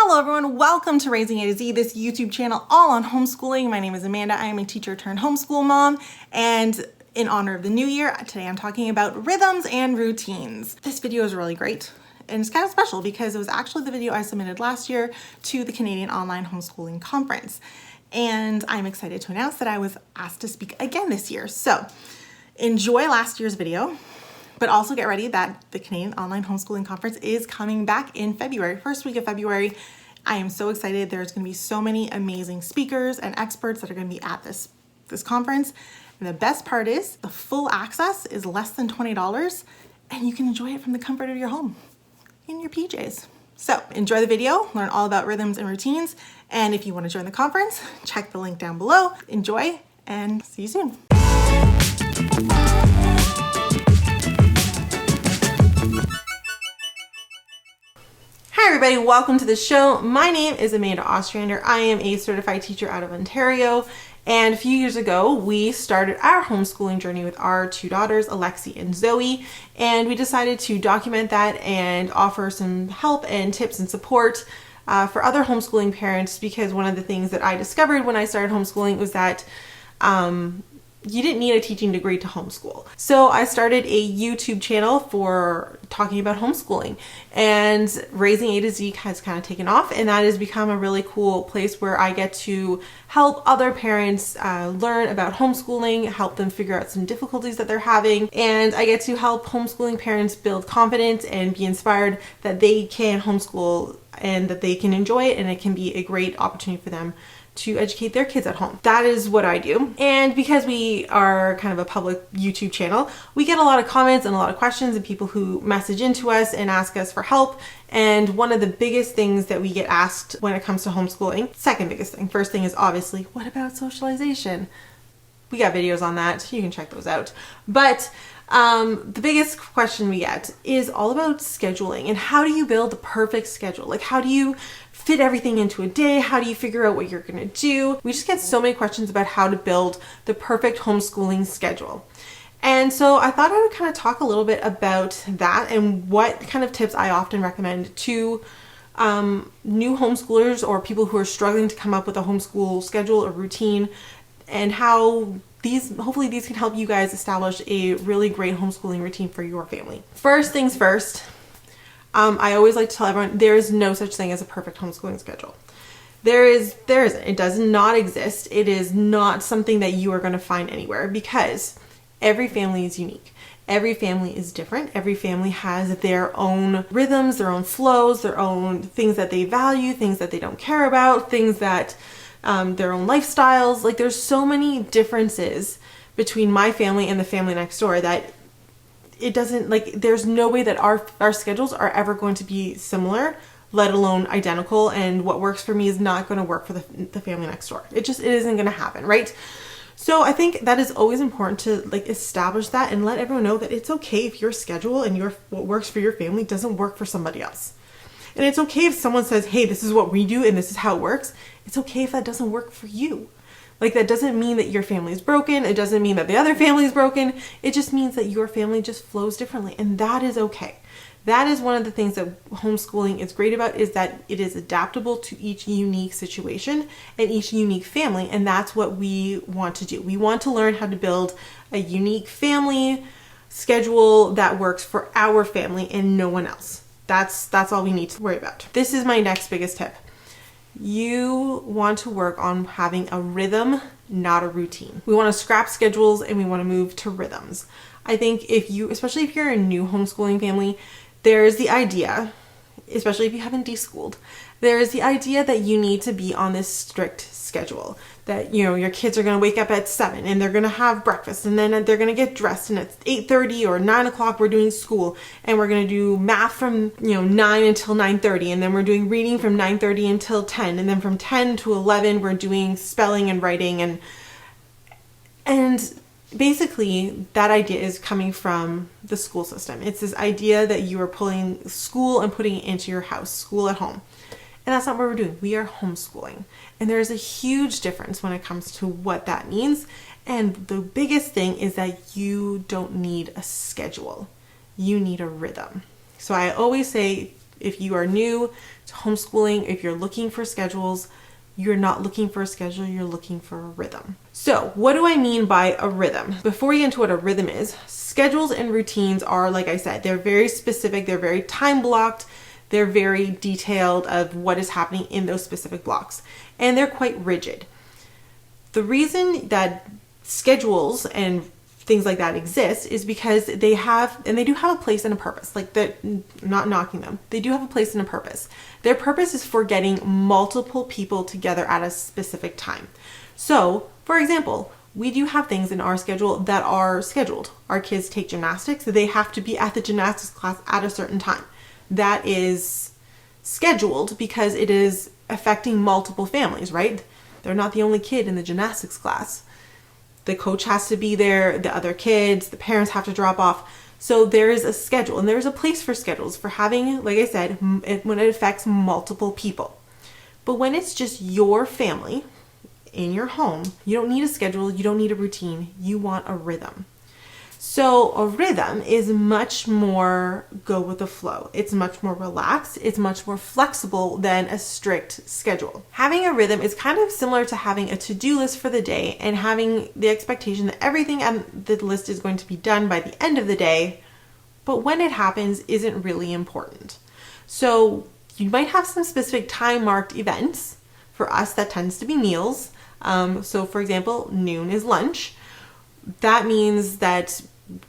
Hello everyone, welcome to Raising A to Z, this YouTube channel all on homeschooling. My name is Amanda. I am a teacher-turned-homeschool mom, and in honor of the new year, today I'm talking about rhythms and routines. This video is really great, and it's kind of special because it was actually the video I submitted last year to the Canadian Online Homeschool Conference, and I'm excited to announce that I was asked to speak again this year. So enjoy last year's video. But also get ready that the Canadian Online Homeschooling Conference is coming back in February, first week of February. I am so excited. There's going to be so many amazing speakers and experts that are going to be at this conference. And the best part is the full access is less than $20 and you can enjoy it from the comfort of your home in your PJs. So enjoy the video, learn all about rhythms and routines. And if you want to join the conference, check the link down below. Enjoy and see you soon. Hi everybody, welcome to the show. My name is Amanda Ostrander. I am a certified teacher out of Ontario, and a few years ago we started our homeschooling journey with our two daughters, Alexi and Zoe, and we decided to document that and offer some help and tips and support for other homeschooling parents, because one of the things that I discovered when I started homeschooling was that you didn't need a teaching degree to homeschool. So I started a YouTube channel for talking about homeschooling, and Raising A to Z has kind of taken off, and that has become a really cool place where I get to help other parents learn about homeschooling, help them figure out some difficulties that they're having, and I get to help homeschooling parents build confidence and be inspired that they can homeschool and that they can enjoy it, and it can be a great opportunity for them to educate their kids at home. That is what I do. And because we are kind of a public YouTube channel, we get a lot of comments and a lot of questions and people who message into us and ask us for help. And one of the biggest things that we get asked when it comes to homeschooling, second biggest thing, first thing is obviously, what about socialization? We got videos on that, you can check those out. But the biggest question we get is all about scheduling and how do you build the perfect schedule? Like, how do you fit everything into a day? How do you figure out what you're gonna do? We just get so many questions about how to build the perfect homeschooling schedule. And so I thought I would kind of talk a little bit about that and what kind of tips I often recommend to new homeschoolers or people who are struggling to come up with a homeschool schedule or routine, and how hopefully these can help you guys establish a really great homeschooling routine for your family. First things first, I always like to tell everyone there is no such thing as a perfect homeschooling schedule. There isn't. It does not exist. It is not something that you are going to find anywhere, because every family is unique. Every family is different. Every family has their own rhythms, their own flows, their own things that they value, things that they don't care about, things that their own lifestyles. Like, there's so many differences between my family and the family next door that it doesn't, like, there's no way that our schedules are ever going to be similar, let alone identical, and what works for me is not going to work for the family next door. It isn't going to happen, right? So I think that is always important to establish that and let everyone know that it's okay if your schedule and what works for your family doesn't work for somebody else. And it's okay if someone says, hey, this is what we do and this is how it works. It's okay if that doesn't work for you. Like, that doesn't mean that your family is broken. It doesn't mean that the other family is broken. It just means that your family just flows differently, and that is okay. That is one of the things that homeschooling is great about, is that it is adaptable to each unique situation and each unique family, and that's what we want to do. We want to learn how to build a unique family schedule that works for our family and no one else. That's all we need to worry about. This is my next biggest tip. You want to work on having a rhythm, not a routine. We want to scrap schedules and we want to move to rhythms. I think especially if you're a new homeschooling family, there's the idea, especially if you haven't deschooled, there's the idea that you need to be on this strict schedule. That, your kids are going to wake up at 7 and they're going to have breakfast, and then they're going to get dressed, and at 8:30 or 9 o'clock we're doing school, and we're going to do math from 9 until 9:30, and then we're doing reading from 9:30 until 10, and then from 10 to 11 we're doing spelling and writing, and basically that idea is coming from the school system. It's this idea that you are pulling school and putting it into your house, school at home. And that's not what we're doing. We are homeschooling. And there's a huge difference when it comes to what that means. And the biggest thing is that you don't need a schedule. You need a rhythm. So I always say If you are new to homeschooling, if you're looking for schedules, you're not looking for a schedule, you're looking for a rhythm. So what do I mean by a rhythm? Before we get into what a rhythm is, schedules and routines are, like I said, they're very specific, they're very time blocked, they're very detailed of what is happening in those specific blocks, and they're quite rigid. The reason that schedules and things like that exist is because they do have a place and a purpose. Like, that, not knocking them, they do have a place and a purpose. Their purpose is for getting multiple people together at a specific time. So, for example, we do have things in our schedule that are scheduled. Our kids take gymnastics, so they have to be at the gymnastics class at a certain time. That is scheduled because it is affecting multiple families, right? They're not the only kid in the gymnastics class. The coach has to be there, the other kids, the parents have to drop off. So there is a schedule, and there's a place for schedules for having, like I said, when it affects multiple people. But when it's just your family in your home, you don't need a schedule, you don't need a routine, you want a rhythm. So a rhythm is much more go with the flow. It's much more relaxed. It's much more flexible than a strict schedule. Having a rhythm is kind of similar to having a to-do list for the day and having the expectation that everything on the list is going to be done by the end of the day, but when it happens isn't really important. So you might have some specific time marked events. For us, that tends to be meals. So for example, noon is lunch. That means that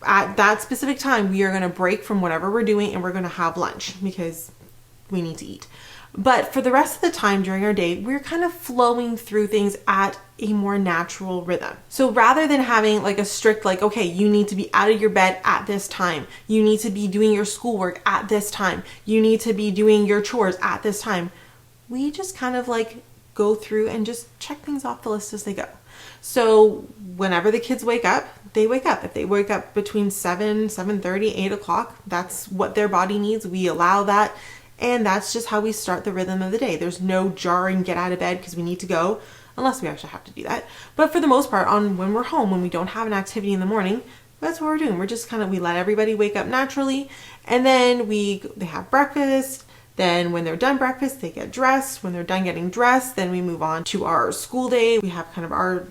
at that specific time, we are going to break from whatever we're doing and we're going to have lunch because we need to eat. But for the rest of the time during our day, we're kind of flowing through things at a more natural rhythm. So rather than having like a strict, like, okay, you need to be out of your bed at this time. You need to be doing your schoolwork at this time. You need to be doing your chores at this time. We just kind of like go through and just check things off the list as they go. So whenever the kids wake up, they wake up. If they wake up between 7, 7:30, 8 o'clock, that's what their body needs. We allow that. And that's just how we start the rhythm of the day. There's no jarring get out of bed because we need to go, unless we actually have to do that. But for the most part, when we're home, when we don't have an activity in the morning, that's what we're doing. We're just we let everybody wake up naturally. And then they have breakfast. Then when they're done breakfast, they get dressed. When they're done getting dressed, then we move on to our school day. We have kind of our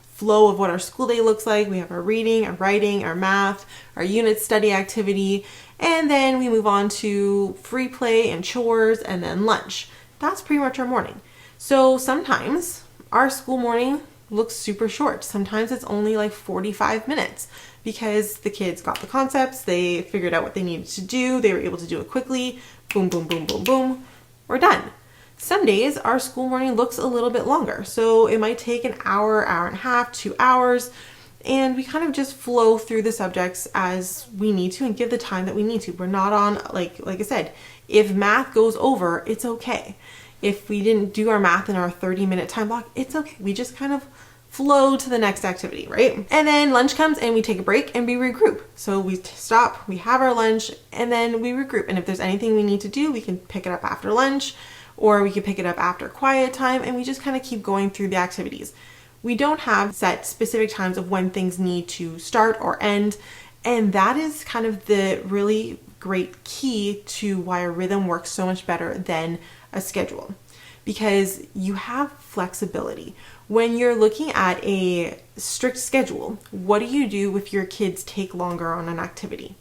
flow of what our school day looks like. We have our reading, our writing, our math, our unit study activity, and then we move on to free play and chores and then lunch. That's pretty much our morning. So sometimes our school morning looks super short. Sometimes it's only like 45 minutes because the kids got the concepts, they figured out what they needed to do, they were able to do it quickly, boom, boom, boom, boom, boom, we're done. Some days our school morning looks a little bit longer. So it might take an hour, hour and a half, 2 hours, and we kind of just flow through the subjects as we need to and give the time that we need to. We're not on, like I said, if math goes over, it's okay. If we didn't do our math in our 30-minute time block, it's okay. We just kind of flow to the next activity, right? And then lunch comes and we take a break and we regroup. So we stop, we have our lunch, and then we regroup. And if there's anything we need to do, we can pick it up after lunch, or we could pick it up after quiet time, and we just kind of keep going through the activities. We don't have set specific times of when things need to start or end, and that is kind of the really great key to why a rhythm works so much better than a schedule, because you have flexibility. When you're looking at a strict schedule, what do you do if your kids take longer on an activity?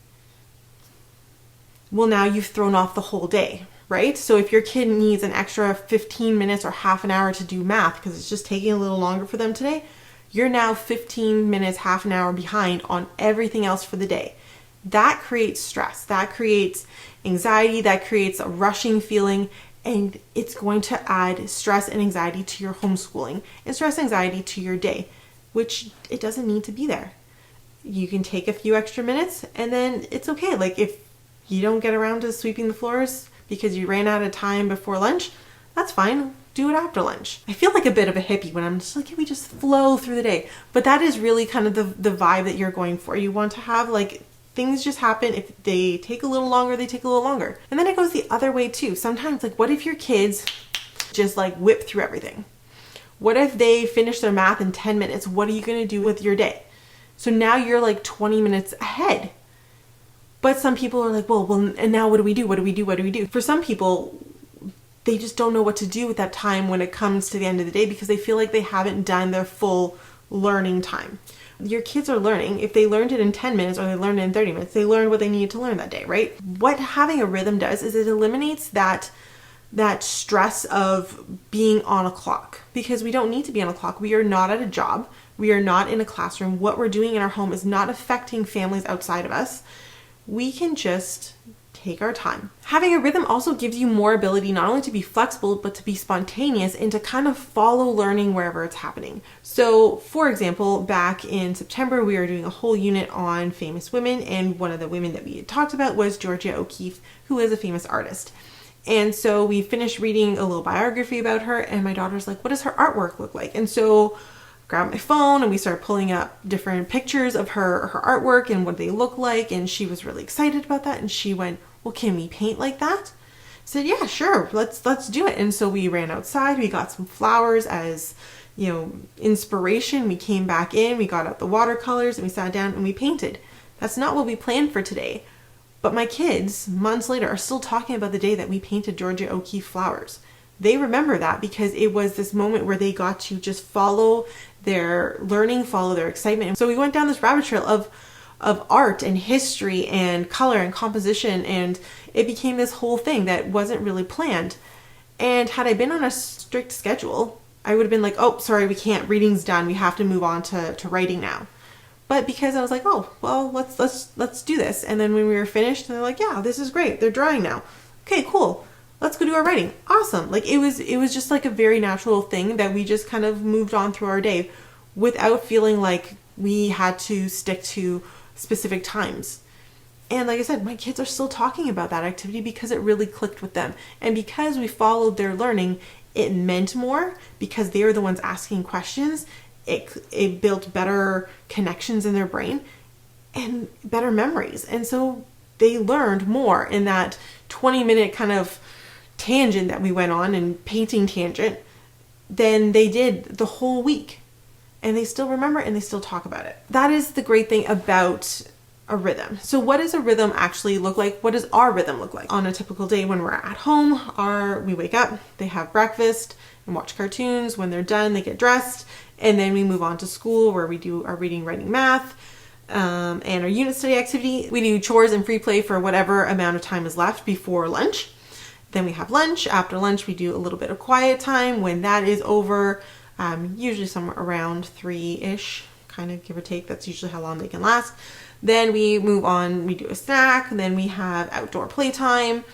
Well, now you've thrown off the whole day, right? So if your kid needs an extra 15 minutes or half an hour to do math because it's just taking a little longer for them today, you're now 15 minutes, half an hour behind on everything else for the day. That creates stress, that creates anxiety, that creates a rushing feeling, and it's going to add stress and anxiety to your homeschooling and stress and anxiety to your day, which it doesn't need to be there. You can take a few extra minutes and then it's okay. Like if you don't get around to sweeping the floors because you ran out of time before lunch, that's fine. Do it after lunch. I feel like a bit of a hippie when I'm just like, can we just flow through the day? But that is really kind of the vibe that you're going for. You want to have like things just happen. If they take a little longer, they take a little longer. And then it goes the other way too. Sometimes like, what if your kids just like whip through everything? What if they finish their math in 10 minutes? What are you going to do with your day? So now you're like 20 minutes ahead. But some people are like, well, and now what do we do? What do we do? What do we do? For some people, they just don't know what to do with that time when it comes to the end of the day because they feel like they haven't done their full learning time. Your kids are learning. If they learned it in 10 minutes or they learned it in 30 minutes, they learned what they needed to learn that day, right? What having a rhythm does is it eliminates that stress of being on a clock, because we don't need to be on a clock. We are not at a job. We are not in a classroom. What we're doing in our home is not affecting families outside of us. We can just take our time. Having a rhythm also gives you more ability not only to be flexible, but to be spontaneous and to kind of follow learning wherever it's happening. So, for example, back in September, we were doing a whole unit on famous women, and one of the women that we had talked about was Georgia O'Keeffe, who is a famous artist. And so we finished reading a little biography about her, and my daughter's like, what does her artwork look like? And so grabbed my phone and we started pulling up different pictures of her artwork and what they look like, and she was really excited about that, and she went, well, can we paint like that? I said, yeah, sure, let's do it. And so we ran outside, we got some flowers as, inspiration. We came back in, we got out the watercolors, and we sat down and we painted. That's not what we planned for today. But my kids, months later, are still talking about the day that we painted Georgia O'Keeffe flowers. They remember that because it was this moment where they got to just follow their learning, follow their excitement. And so we went down this rabbit trail of art and history and color and composition, and it became this whole thing that wasn't really planned. And had I been on a strict schedule, I would have been like, oh, sorry, we can't, reading's done, we have to move on to writing now. But because I was like, oh, well, let's do this. And then when we were finished, they're like, yeah, this is great, they're drawing now. Okay, cool. Let's go do our writing. Awesome. Like it was just like a very natural thing that we just kind of moved on through our day without feeling like we had to stick to specific times. And like I said, my kids are still talking about that activity because it really clicked with them. And because we followed their learning, it meant more because they were the ones asking questions. It built better connections in their brain and better memories. And so they learned more in that 20-minute kind of tangent that we went on, and painting tangent, than they did the whole week. And they still remember it and they still talk about it. That is the great thing about a rhythm. So what does a rhythm actually look like? What does our rhythm look like? On a typical day when we're at home, we wake up, they have breakfast and watch cartoons. When they're done, they get dressed, and then we move on to school where we do our reading, writing, math, and our unit study activity. We do chores and free play for whatever amount of time is left before lunch. Then we have lunch. After lunch, we do a little bit of quiet time. When that is over, usually somewhere around 3-ish, kind of give or take. That's usually how long they can last. Then we move on, we do a snack, and then we have outdoor playtime.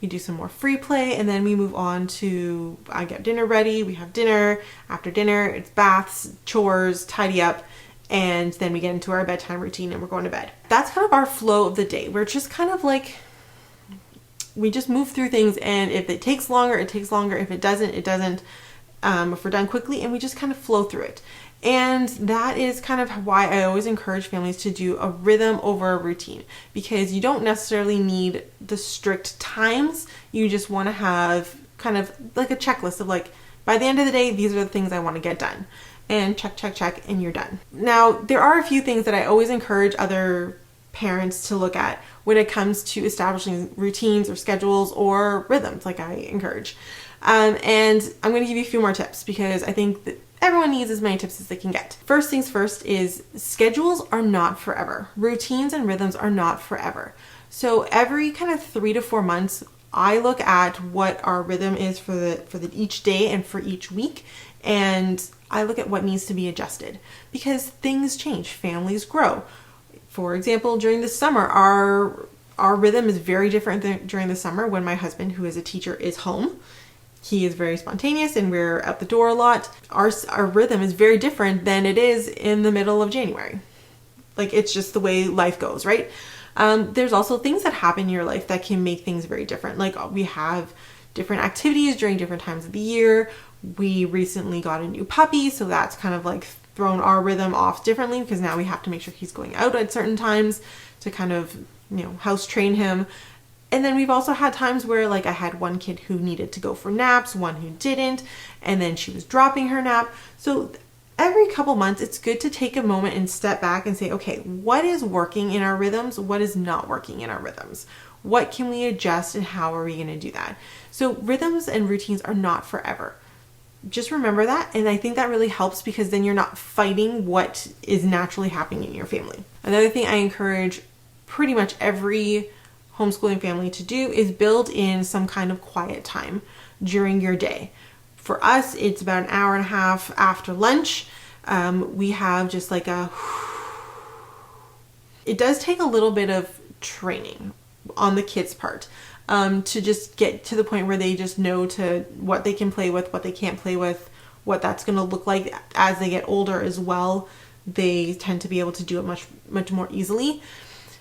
We do some more free play, and then we move on to, I get dinner ready, we have dinner. After dinner, it's baths, chores, tidy up, and then we get into our bedtime routine and we're going to bed. That's kind of our flow of the day. We're just kind of like, we just move through things, and if it takes longer, it takes longer. If it doesn't, it doesn't. If we're done quickly, and we just kind of flow through it. And that is kind of why I always encourage families to do a rhythm over a routine, because you don't necessarily need the strict times. You just want to have kind of like a checklist of like, by the end of the day, these are the things I want to get done. And check, check, check, and you're done. Now, there are a few things that I always encourage other parents to look at when it comes to establishing routines or schedules or rhythms, like I encourage. And I'm going to give you a few more tips because I think that everyone needs as many tips as they can get. First things first is schedules are not forever. Routines and rhythms are not forever. So every kind of 3 to 4 months, I look at what our rhythm is for each day and for each week, and I look at what needs to be adjusted because things change, families grow. For example, during the summer, our rhythm is very different than during the summer when my husband, who is a teacher, is home. He is very spontaneous and we're out the door a lot. Our rhythm is very different than it is in the middle of January. Like, it's just the way life goes, right? There's also things that happen in your life that can make things very different. Like, we have different activities during different times of the year. We recently got a new puppy, so that's kind of like thrown our rhythm off differently because now we have to make sure he's going out at certain times to kind of, house train him. And then we've also had times where, like, I had one kid who needed to go for naps, one who didn't, and then she was dropping her nap. So every couple months, it's good to take a moment and step back and say, okay, what is working in our rhythms? What is not working in our rhythms? What can we adjust and how are we going to do that? So rhythms and routines are not forever. Just remember that. And I think that really helps because then you're not fighting what is naturally happening in your family. Another thing I encourage pretty much every homeschooling family to do is build in some kind of quiet time during your day. For us, it's about an hour and a half after lunch. We have just like it does take a little bit of training on the kids' part to just get to the point where they just know to what they can play with, what they can't play with, what that's going to look like as they get older as well. They tend to be able to do it much more easily.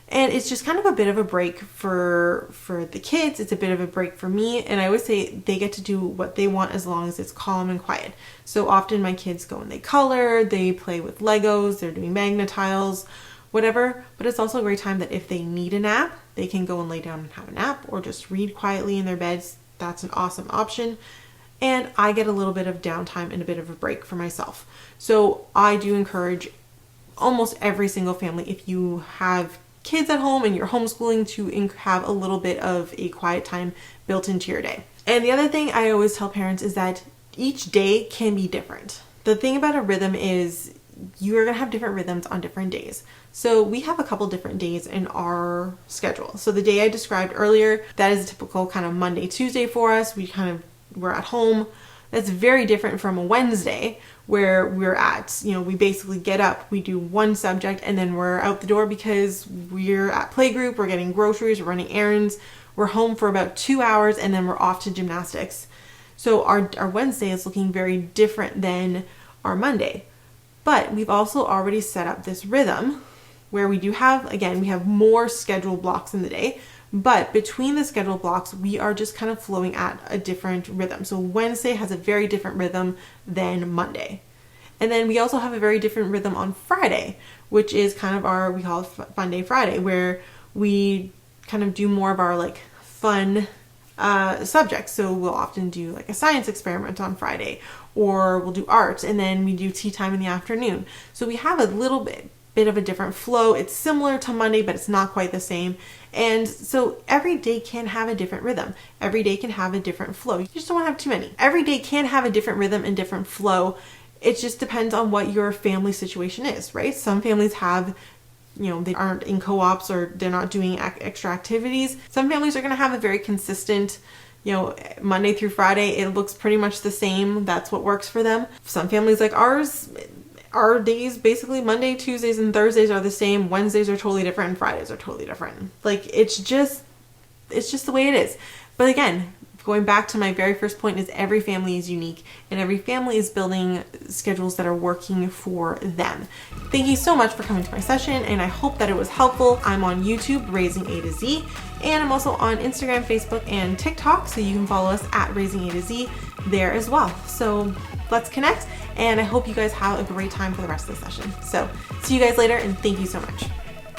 And it's just kind of a bit of a break for the kids. It's a bit of a break for me. And I always say they get to do what they want as long as it's calm and quiet. So often my kids go and they color, they play with Legos, they're doing magnet tiles, whatever. But it's also a great time that if they need a nap, they can go and lay down and have a nap or just read quietly in their beds. That's an awesome option. And I get a little bit of downtime and a bit of a break for myself. So I do encourage almost every single family, if you have kids at home and you're homeschooling, to have a little bit of a quiet time built into your day. And the other thing I always tell parents is that each day can be different. The thing about a rhythm is you're going to have different rhythms on different days. So we have a couple different days in our schedule. So the day I described earlier, that is a typical kind of Monday, Tuesday for us. We're at home. That's very different from a Wednesday where we basically get up, we do one subject, and then we're out the door because we're at playgroup, we're getting groceries, we're running errands, we're home for about 2 hours, and then we're off to gymnastics. So our Wednesday is looking very different than our Monday. But we've also already set up this rhythm where we have more scheduled blocks in the day. But between the scheduled blocks, we are just kind of flowing at a different rhythm. So Wednesday has a very different rhythm than Monday. And then we also have a very different rhythm on Friday, which is kind of we call it Fun Day Friday, where we kind of do more of our like fun subjects. So we'll often do like a science experiment on Friday, or we'll do art, and then we do tea time in the afternoon. So we have a little bit of a different flow. It's similar to Monday, but it's not quite the same. And so every day can have a different rhythm. Every day can have a different flow. You just don't want to have too many. Every day can have a different rhythm and different flow. It just depends on what your family situation is, right? Some families have, they aren't in co-ops or they're not doing extra activities. Some families are going to have a very consistent, Monday through Friday, it looks pretty much the same. That's what works for them. Some families like ours, our days, basically Monday, Tuesdays, and Thursdays are the same. Wednesdays are totally different and Fridays are totally different. Like it's just the way it is. But again, going back to my very first point is every family is unique and every family is building schedules that are working for them. Thank you so much for coming to my session and I hope that it was helpful. I'm on YouTube, Raising A to Z, and I'm also on Instagram, Facebook, and TikTok, so you can follow us at Raising A to Z there as well. So let's connect, and I hope you guys have a great time for the rest of the session. So see you guys later, and thank you so much.